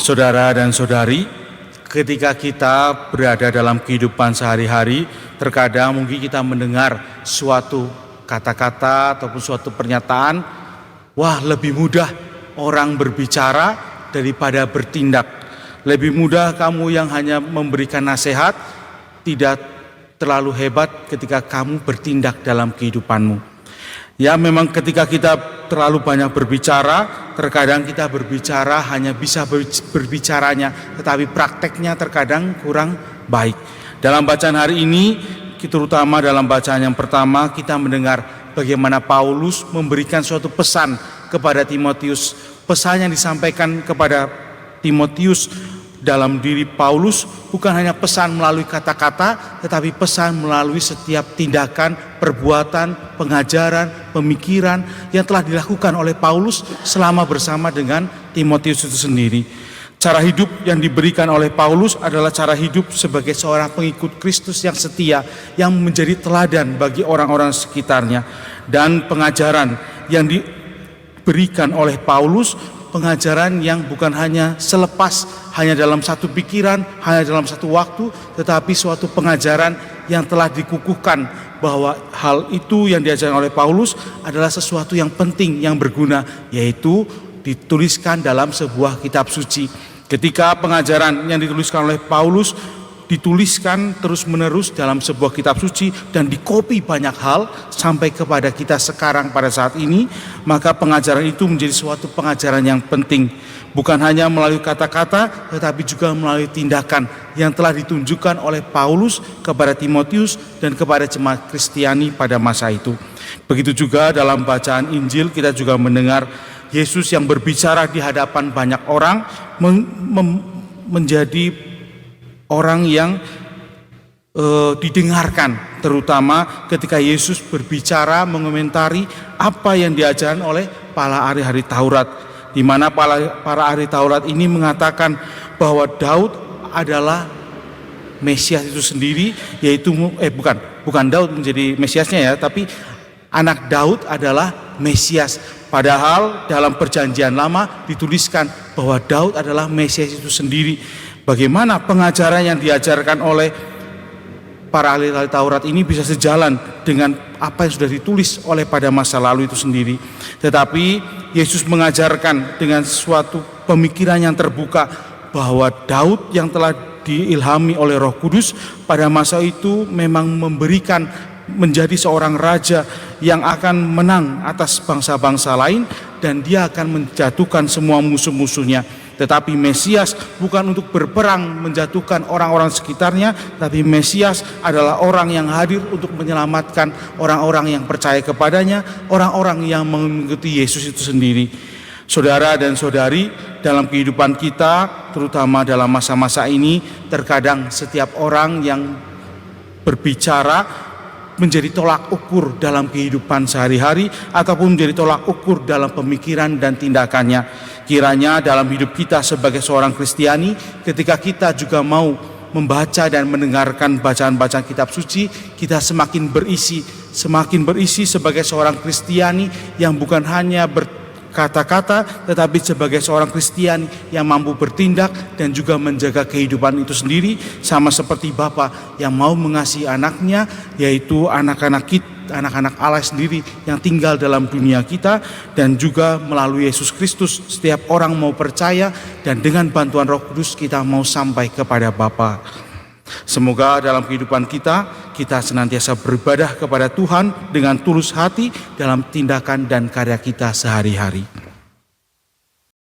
Saudara dan saudari, ketika kita berada dalam kehidupan sehari-hari, terkadang mungkin kita mendengar suatu kata-kata ataupun suatu pernyataan, wah lebih mudah orang berbicara daripada bertindak. Lebih mudah kamu yang hanya memberikan nasihat, tidak terlalu hebat ketika kamu bertindak dalam kehidupanmu. Ya, memang ketika kita terlalu banyak berbicara, terkadang kita berbicara hanya bisa berbicaranya, tetapi prakteknya terkadang kurang baik. Dalam bacaan hari ini, terutama dalam bacaan yang pertama, kita mendengar bagaimana Paulus memberikan suatu pesan kepada Timotius. Pesan yang disampaikan kepada Timotius dalam diri Paulus bukan hanya pesan melalui kata-kata, tetapi pesan melalui setiap tindakan, perbuatan, pengajaran, pemikiran yang telah dilakukan oleh Paulus selama bersama dengan Timotius itu sendiri. Cara hidup yang diberikan oleh Paulus adalah cara hidup sebagai seorang pengikut Kristus yang setia, yang menjadi teladan bagi orang-orang sekitarnya. Dan pengajaran yang diberikan oleh Paulus, pengajaran yang bukan hanya selepas, hanya dalam satu pikiran, hanya dalam satu waktu, tetapi suatu pengajaran yang telah dikukuhkan bahwa hal itu yang diajarkan oleh Paulus adalah sesuatu yang penting, yang berguna, yaitu dituliskan dalam sebuah kitab suci. Ketika pengajaran yang dituliskan oleh Paulus dituliskan terus-menerus dalam sebuah kitab suci dan dikopi banyak hal sampai kepada kita sekarang pada saat ini, maka pengajaran itu menjadi suatu pengajaran yang penting, bukan hanya melalui kata-kata tetapi juga melalui tindakan yang telah ditunjukkan oleh Paulus kepada Timotius dan kepada jemaat Kristiani pada masa itu. Begitu juga dalam bacaan Injil kita juga mendengar Yesus yang berbicara di hadapan banyak orang menjadi orang yang didengarkan, terutama ketika Yesus berbicara mengomentari apa yang diajarkan oleh para ahli Taurat, di mana para ahli Taurat ini mengatakan bahwa Daud adalah Mesias itu sendiri, yaitu bukan Daud menjadi Mesiasnya ya, tapi anak Daud adalah Mesias. Padahal dalam perjanjian lama dituliskan bahwa Daud adalah Mesias itu sendiri. Bagaimana pengajaran yang diajarkan oleh para ahli Taurat ini bisa sejalan dengan apa yang sudah ditulis oleh pada masa lalu itu sendiri. Tetapi Yesus mengajarkan dengan suatu pemikiran yang terbuka bahwa Daud yang telah diilhami oleh Roh Kudus pada masa itu memang memberikan menjadi seorang raja yang akan menang atas bangsa-bangsa lain dan dia akan menjatuhkan semua musuh-musuhnya. Tetapi Mesias bukan untuk berperang menjatuhkan orang-orang sekitarnya, tapi Mesias adalah orang yang hadir untuk menyelamatkan orang-orang yang percaya kepadanya, orang-orang yang mengikuti Yesus itu sendiri. Saudara dan saudari, dalam kehidupan kita, terutama dalam masa-masa ini, terkadang setiap orang yang berbicara menjadi tolak ukur dalam kehidupan sehari-hari ataupun menjadi tolak ukur dalam pemikiran dan tindakannya. Kiranya dalam hidup kita sebagai seorang Kristiani, ketika kita juga mau membaca dan mendengarkan bacaan-bacaan kitab suci, kita semakin berisi sebagai seorang Kristiani yang bukan hanya berkata-kata, tetapi sebagai seorang Kristiani yang mampu bertindak dan juga menjaga kehidupan itu sendiri, sama seperti Bapa yang mau mengasihi anaknya, yaitu anak-anak Allah sendiri yang tinggal dalam dunia kita, dan juga melalui Yesus Kristus setiap orang mau percaya dan dengan bantuan Roh Kudus kita mau sampai kepada Bapa. Semoga dalam kehidupan kita senantiasa beribadah kepada Tuhan dengan tulus hati dalam tindakan dan karya kita sehari-hari.